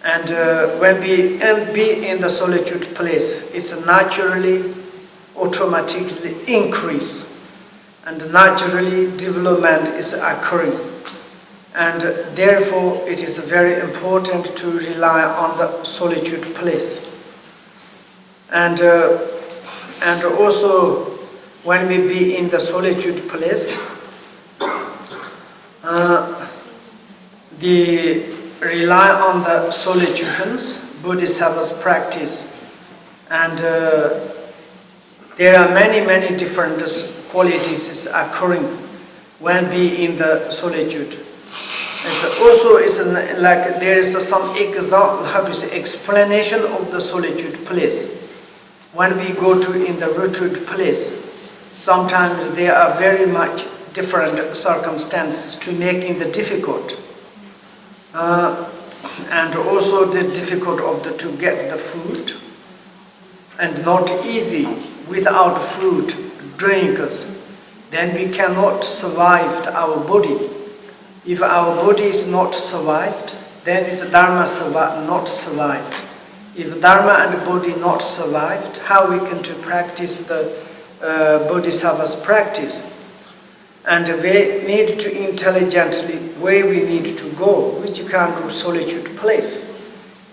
And when we be in the solitude place, it's naturally, automatically increase, and naturally development is occurring. And therefore it is very important to rely on the solitude place. And also when we be in the solitude place, rely on the solitutions, Bodhisattva's practice. And there are many different qualities occurring when we in the solitude. It's like there is some example, explanation of the solitude place. When we go to in the retreat place, sometimes there are very much different circumstances to making the difficult. And also the difficult of to get the food, and not easy without food, drinkers. Then we cannot survive our body. If our body is not survived, then is Dharma not survived. If Dharma and body not survived, how we can to practice the Bodhisattva's practice? And we need to intelligently where we need to go, which kind of solitude place.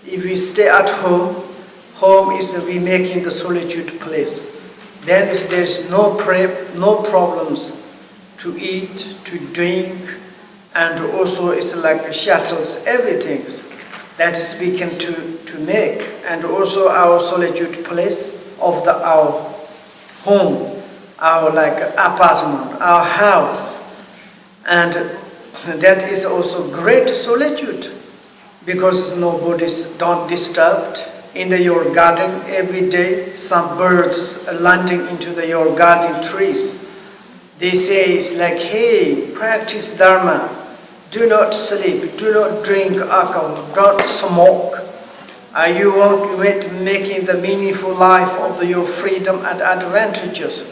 If we stay at home, home is we making the solitude place. Then there's no problems to eat, to drink, and also it's like shuttles, everything. That is we can to make. And also our solitude place of our home, our like apartment, our house. And that is also great solitude, because nobody's don't disturbed. In your garden every day, some birds are landing into your garden trees. They say it's like, hey, practice Dharma. Do not sleep, do not drink alcohol, don't smoke. Are you making the meaningful life of your freedom and advantages?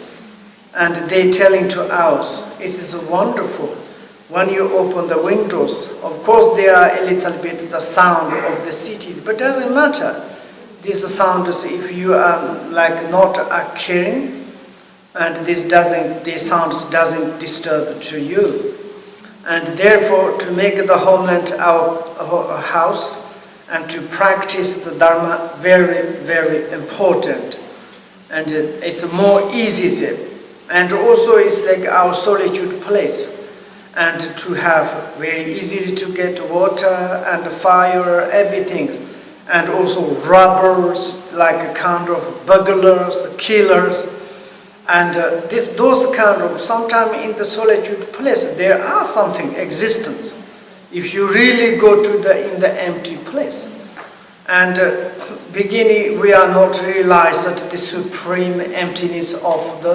And they telling to us, it is wonderful. When you open the windows, of course there are a little bit the sound of the city, but doesn't matter. These sounds, if you are like not caring, and these sounds doesn't disturb to you. And therefore, to make the homeland our house and to practice the Dharma, very important. And it's more easy. And also it's like our solitude place. And to have very easy to get water and fire, everything. And also robbers, like a kind of burglars, killers. And those kind of, sometimes in the solitude place, there are something existence. If you really go to in the empty place. And beginning, we are not realize that the supreme emptiness of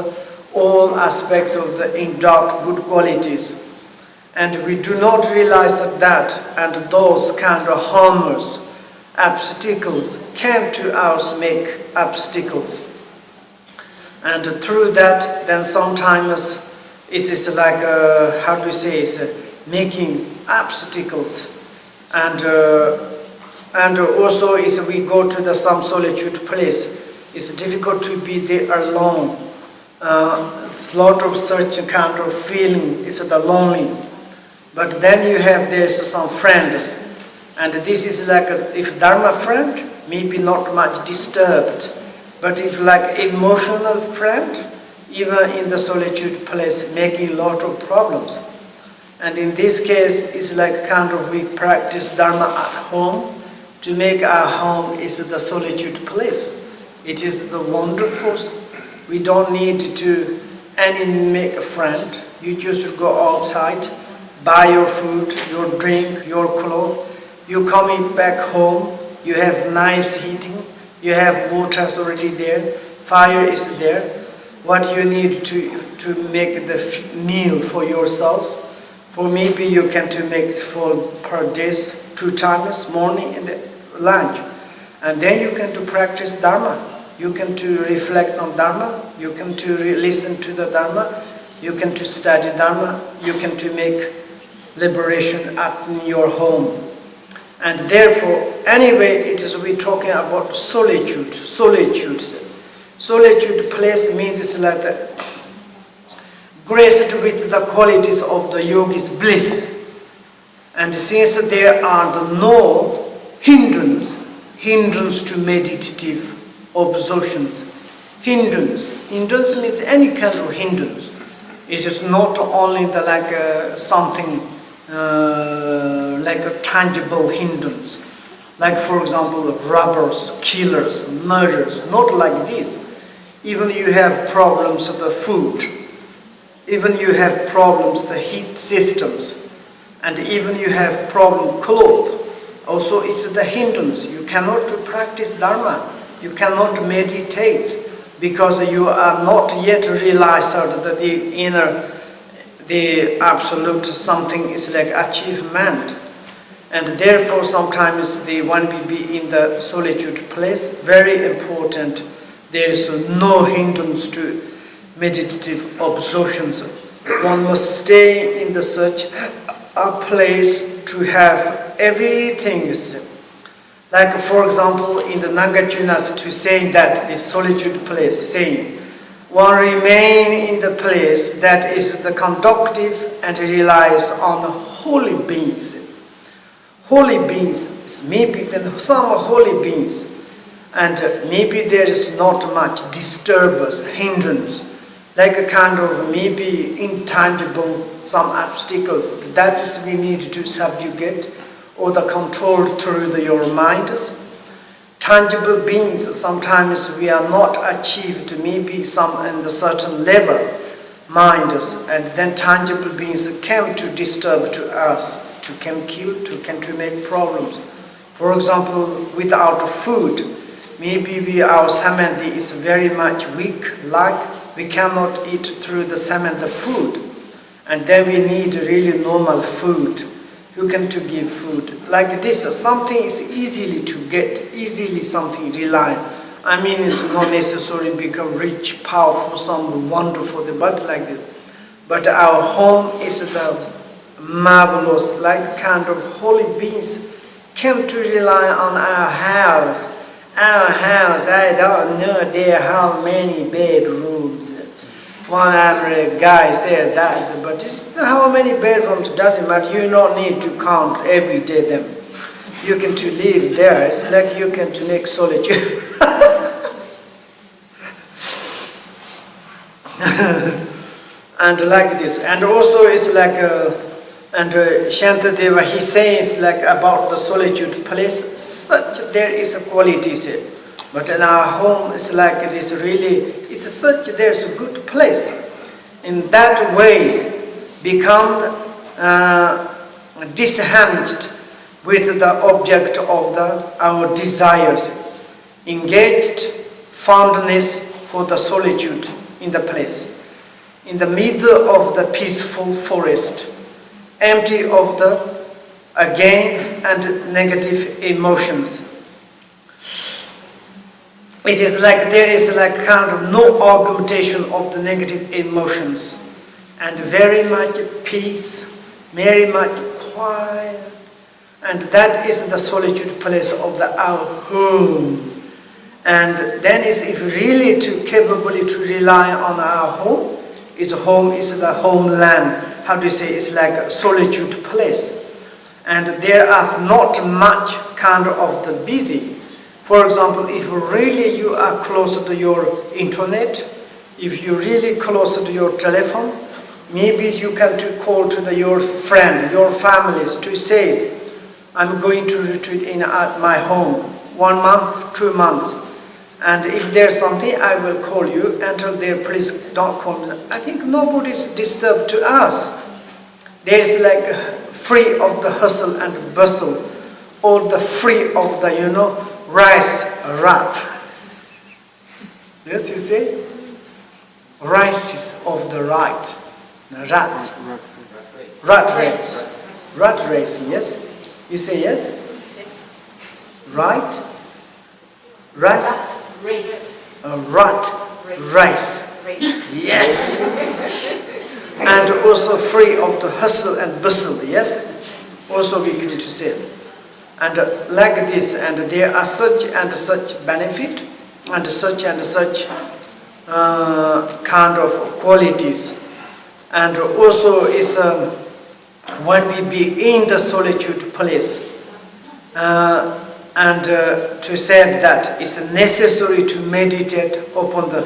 all aspect of the endowed good qualities. And we do not realize that and those kind of harmers, obstacles, came to us make obstacles. And through that, then sometimes it is like, making obstacles. And also is we go to some solitude place, it's difficult to be there alone. Lot of such kind of feeling is the lonely. But then you have there's some friends. And this is like, if Dharma friend, maybe not much disturbed. But if like emotional friend, even in the solitude place, making a lot of problems. And in this case, it's like kind of we practice Dharma at home. To make our home is the solitude place. It is the wonderful. We don't need to make a friend. You just go outside, buy your food, your drink, your clothes. You coming back home, you have nice heating. You have water already there, fire is there. What you need to make the meal for yourself. For maybe you can to make for per day 2 times, morning and lunch. And then you can to practice Dharma. You can to reflect on Dharma. You can to listen to the Dharma. You can to study Dharma. You can to make liberation up in your home. And therefore, anyway, it is we talking about solitude. Solitude place means it's like graced with the qualities of the yogi's bliss. And since there are no hindrance to meditative observations. Hindrance means any kind of hindrance. It is not only the something like a tangible hindrance. Like for example, robbers, killers, murderers, not like this. Even you have problems of the food, even you have problems the heat systems, and even you have problem clothes. Also it's the hindrance. You cannot practice Dharma, you cannot meditate, because you are not yet realized that the inner, the absolute something is like achievement. And therefore sometimes when we be in the solitude place, very important, there is no hindrance to meditative observations. One must stay in the such a place to have everything. Like for example, in the Nagarjunas to say that the solitude place, saying, one remain in the place that is the conductive and relies on holy beings. Holy beings, maybe then some holy beings, and maybe there is not much disturbance, hindrance, like a kind of maybe intangible, some obstacles. That is we need to subjugate or the control through your minds. Tangible beings, sometimes we are not achieved, maybe some in the certain level, minds, and then tangible beings come to disturb to us, to can kill, to make problems. For example, without food, maybe our samadhi is very much weak, like we cannot eat through the samadhi food, and then we need really normal food. Who can to give food? Like this, something is easily to get, easily something rely. I mean, it's not necessarily become rich, powerful, some wonderful, but like this. But our home is the marvelous, like kind of holy beings came to rely on our house. Our house, I don't know there how many bedrooms. One guy said that, but how many bedrooms doesn't matter. You don't need to count every day them. You can to live there. It's like you can to make solitude. And like this, and also it's like, and Shantadeva, he says like about the solitude place. Such there is a quality. But in our home, it's like this really, it's such, there's a good place. In that way, become disenhanced with the object of our desires, engaged fondness for the solitude in the place, in the middle of the peaceful forest, empty of the again and negative emotions. It is like there is like kind of no augmentation of the negative emotions, and very much peace, very much quiet, and that is the solitude place of our home. And then is if really to capably to rely on our home is the homeland. How do you say? It's like a solitude place, and there are not much kind of the busy. For example, if really you are close to your internet, if you're really close to your telephone, maybe you can to call to your friend, your families to say, I'm going to retreat in at my home, 1 month, 2 months. And if there's something, I will call you. Until there, please don't call me. I think nobody is disturbed to us. There is like free of the hustle and bustle, or the free of the, rice rat. Yes, you say? Rices of the right. Rats. Rat race. Rat race, yes? You say yes? Yes. Right? Rice? Rat race. A rat race. Yes! And also free of the hustle and bustle, yes? Also we can to say. and like this, and there are such and such benefit and such kind of qualities. And also is when we be in the solitude place, and to say that it's necessary to meditate upon the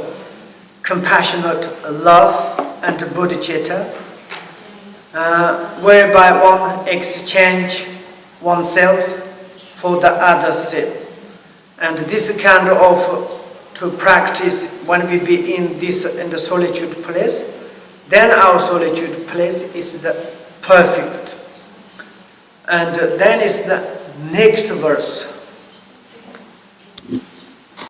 compassionate love and bodhicitta, whereby one exchange oneself for the other's sake. And this kind of to practice when we be in the solitude place, then our solitude place is the perfect. And then is the next verse.